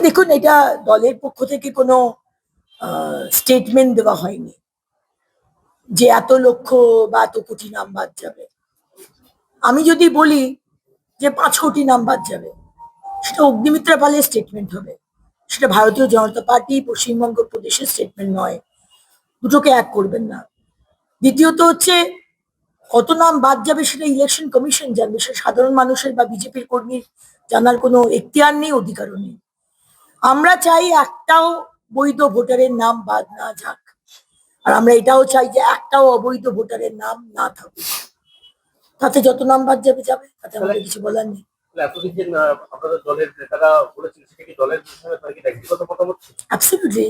দেখুন, এটা দলের পক্ষ থেকে কোনো স্টেটমেন্ট দেওয়া হয়নি যে এত লক্ষ বা এত কোটি নাম বাদ যাবে। আমি যদি বলি যে 5 কোটি নাম বাদ যাবে, সেটা অগ্নিমিত্রা পালের স্টেটমেন্ট হবে, সেটা ভারতীয় জনতা পার্টি পশ্চিমবঙ্গ প্রদেশের স্টেটমেন্ট নয়। দুটোকে এক করবেন না। দ্বিতীয়ত হচ্ছে, কত নাম বাদ যাবে সেটা ইলেকশন কমিশন জানবে, সেটা সাধারণ মানুষের বা বিজেপির কর্মীর জানার কোনো এখতিয়ার নেই, অধিকারও নেই। আমরা চাই একটাও বৈধ ভোটারের নাম বাদ না যাক, আর আমরা এটাও চাই যে একটাও অবৈধ ভোটারের নাম না থাকুক। তাতে যত নাম বাদ যাবে যাবে, তাতে আমাদের কিছু বলার নেই। অ্যাবসলিউটলি।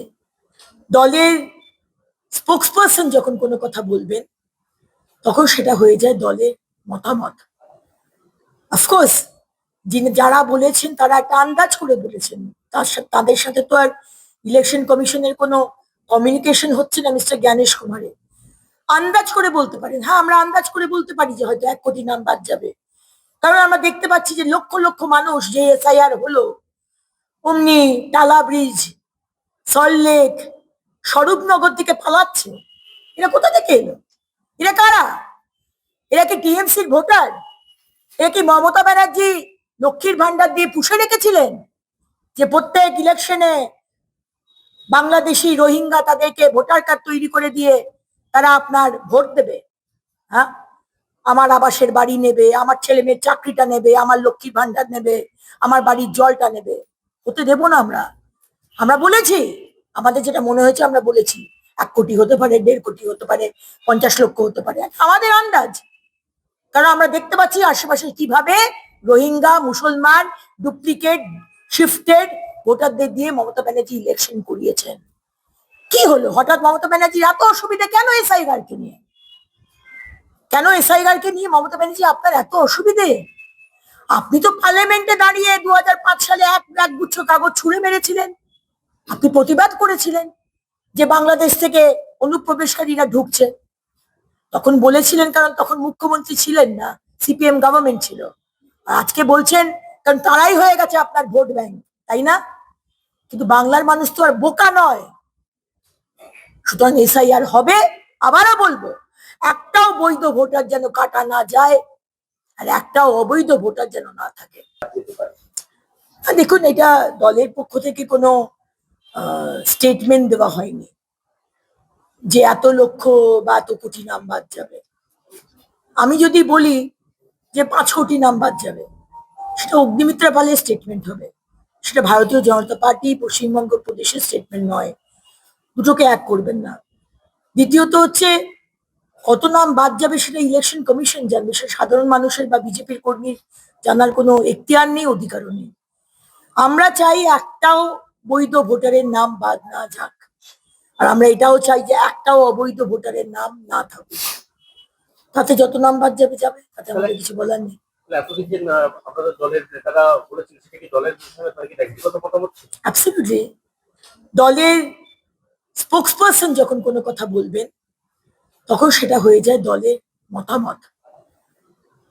দলের স্পোকসপারসন যখন কোনো কথা বলবেন, তখন সেটা হয়ে যায় দলের মতামত। অফকোর্স যারা বলেছেন তারা একটা আন্দাজ করে বলেছেন, তাদের সাথে তো আর ইলেকশন কমিশনের কোনো কমিউনিকেশন হচ্ছে না মিস্টার জ্ঞানেশ কুমারের। আন্দাজ করে বলতে পারেন, হ্যাঁ আমরা আন্দাজ করে বলতে পারি যে হয়তো 1 কোটি নাম বাদ যাবে, কারণ আমরা দেখতে পাচ্ছি যে লক্ষ লক্ষ মানুষ যে এসআইআর হলো, অমনি টালা ব্রিজ, সল্টলেক, স্বরূপনগর থেকে পালাচ্ছে। এরা কোথা থেকে এলো? এরা কারা? এরা কি টিএমসির ভোটার? এরা কি মমতা ব্যানার্জি লক্ষ্মীর ভান্ডার দিয়ে পুষে রেখেছিলেন যে প্রত্যেক ইলেকশনে বাংলাদেশি রোহিঙ্গা তাদেরকে ভোটার কার্ড তৈরি করে দিয়ে তারা আপনার ভোট দেবে? হ্যাঁ, আমার আবাসের বাড়ি নেবে, আমার ছেলে মেয়ের চাকরিটা নেবে, আমার লক্ষ্মীর ভান্ডার নেবে, আমার বাড়ির জলটা নেবে। হতে দেবো না আমরা। আমরা বলেছি আমাদের যেটা মনে হয়েছে, আমরা বলেছি 1 কোটি হতে পারে, 1.5 কোটি হতে পারে, 50 লক্ষ হতে পারে, আমাদের আন্দাজ। কারণ আমরা দেখতে পাচ্ছি আশেপাশে কিভাবে রোহিঙ্গা, মুসলমান, ডুপ্লিকেট, শিফটেড ভোটারদের দিয়ে মমতা ব্যানার্জি ইলেকশন করিয়েছেন। কি হলো হঠাৎ মমতা ব্যানার্জির এত অসুবিধা কেন এসআইআরকে নিয়ে? কেন এসআইআরকে নিয়ে মমতা ব্যানার্জি আপনার এত অসুবিধে? আপনি তো পার্লামেন্টে দাঁড়িয়ে 2005 সালে এক গুচ্ছ কাগজ ছুঁড়ে মেরেছিলেন। আপনি প্রতিবাদ করেছিলেন যে বাংলাদেশ থেকে অনুপ্রবেশকারীরা ঢুকছে। তখন বলেছিলেন কারণ তখন মুখ্যমন্ত্রী ছিলেন না, সিপিএম গভর্নমেন্ট ছিল। আর আজকে বলছেন কারণ তারাই হয়ে গেছে আপনার ভোট ব্যাংক, তাই না? কিন্তু বাংলার মানুষ তো আর বোকা নয়। সুতরাং এসআইআর হবে। আবারও বলবো, একটাও বৈধ ভোটার যেন কাটা না যায়, আর একটাও অবৈধ ভোটার যেন না থাকে। দেখুন, এটা দলের পক্ষ থেকে কোনো স্টেটমেন্ট দেওয়া হয়নি যে এত লক্ষ বা এত কোটি নাম বাদ যাবে। আমি যদি বলি যে 5 কোটি নাম বাদ যাবে, সেটা অগ্নিমিত্রা পালের স্টেটমেন্ট হবে, সেটা ভারতীয় জনতা পার্টি পশ্চিমবঙ্গ প্রদেশের স্টেটমেন্ট নয়। দুটোকে এক করবেন না। দ্বিতীয়ত হচ্ছে, কত নাম বাদ যাবে সেটা ইলেকশন কমিশন জানবে, সেটা সাধারণ মানুষের বা বিজেপির কর্মীর জানার কোনো এখতিয়ার নেই, অধিকারও নেই। আমরা চাই একটাও বৈধ ভোটারের নাম বাদ না যাক, আর আমরা এটাও চাই যে একটাও অবৈধ ভোটারের নাম না থাকুক। তাতে যত নাম বাদ যাবে যাবে, তাতে আমাদের কিছু বলার নেই। অ্যাবসলিউটলি। দলের স্পোকসপারসন যখন কোনো কথা বলবেন, তখন সেটা হয়ে যায় দলের মতামত।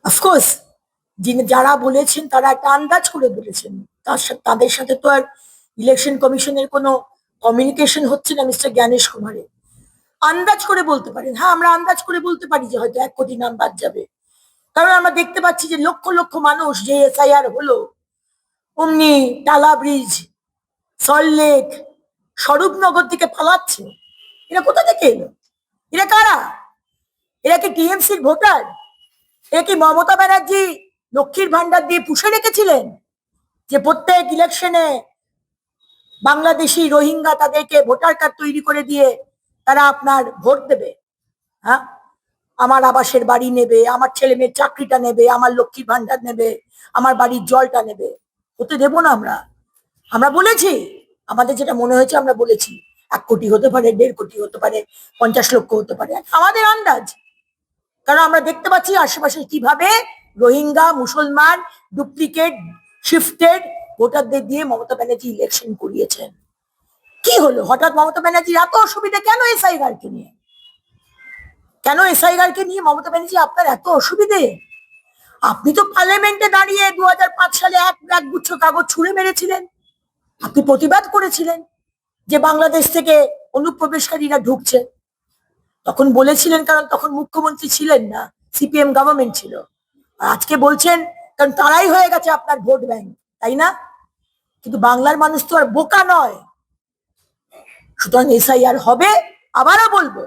অফকোর্স যারা বলেছেন তারা একটা আন্দাজ করে বলেছেন, তাদের সাথে তো আর ইলেকশন কমিশনের কোনো কমিউনিকেশন হচ্ছে না মিস্টার জ্ঞানেশ কুমারের। আন্দাজ করে বলতে পারেন, হ্যাঁ আমরা আন্দাজ করে বলতে পারি যে হয়তো 1 কোটি নাম বাদ যাবে, কারণ আমরা দেখতে পাচ্ছি যে লক্ষ লক্ষ মানুষ যে এসআইআর হলো, অমনি টালা ব্রিজ, সল্টলেক, স্বরূপনগর থেকে পালাচ্ছে। এরা কোথা থেকে এলো? এরা কারা? এরা কি টিএমসির ভোটার? এরা কি মমতা ব্যানার্জি লক্ষ্মীর ভান্ডার দিয়ে পুষে রেখেছিলেন যে প্রত্যেক ইলেকশনে বাংলাদেশি রোহিঙ্গা তাদেরকে ভোটার কার্ড তৈরি করে দিয়ে তারা আপনার ভোট দেবে? হ্যাঁ, আমার আবাসের বাড়ি নেবে, আমার ছেলে মেয়ের চাকরিটা নেবে, আমার লক্ষ্মীর ভান্ডার নেবে, আমার বাড়ির জলটা নেবে। হতে দেবো না আমরা। আমরা বলেছি আমাদের যেটা মনে হয়েছে, আমরা বলেছি 1 কোটি হতে পারে, 1.5 কোটি হতে পারে, 50 লক্ষ হতে পারে, আমাদের আন্দাজ। কারণ আমরা দেখতে পাচ্ছি আশেপাশে কিভাবে রোহিঙ্গা, মুসলমান, ডুপ্লিকেট, শিফটেড ভোটারদের দিয়ে মমতা ব্যানার্জি ইলেকশন করিয়েছেন। কি হলো হঠাৎ মমতা ব্যানার্জির এত অসুবিধা কেন এসআইআরকে নিয়ে? কেন এসআইআরকে নিয়ে মমতা ব্যানার্জি আপনার এত অসুবিধে? আপনি তো পার্লামেন্টে দাঁড়িয়ে 2005 সালে এক গুচ্ছ কাগজ ছুঁড়ে মেরেছিলেন। আপনি প্রতিবাদ করেছিলেন যে বাংলাদেশ থেকে অনুপ্রবেশকারীরা ঢুকছে, তখন বলেছিলেন কারণ তখন মুখ্যমন্ত্রী ছিলেন না, সিপিএম গভর্নমেন্ট ছিল। আর আজকে বলছেন কারণ তারাই হয়ে গেছে আপনার ভোট ব্যাংক, তাই না? কিন্তু বাংলার মানুষ তো আর বোকা নয়। সুতরাং এসআইআর হবে, আবারও বলবো,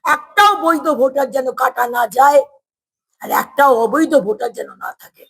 একটাও বৈধ ভোটার যেন কাটা না যায় আর একটাও অবৈধ ভোটার যেন না থাকে।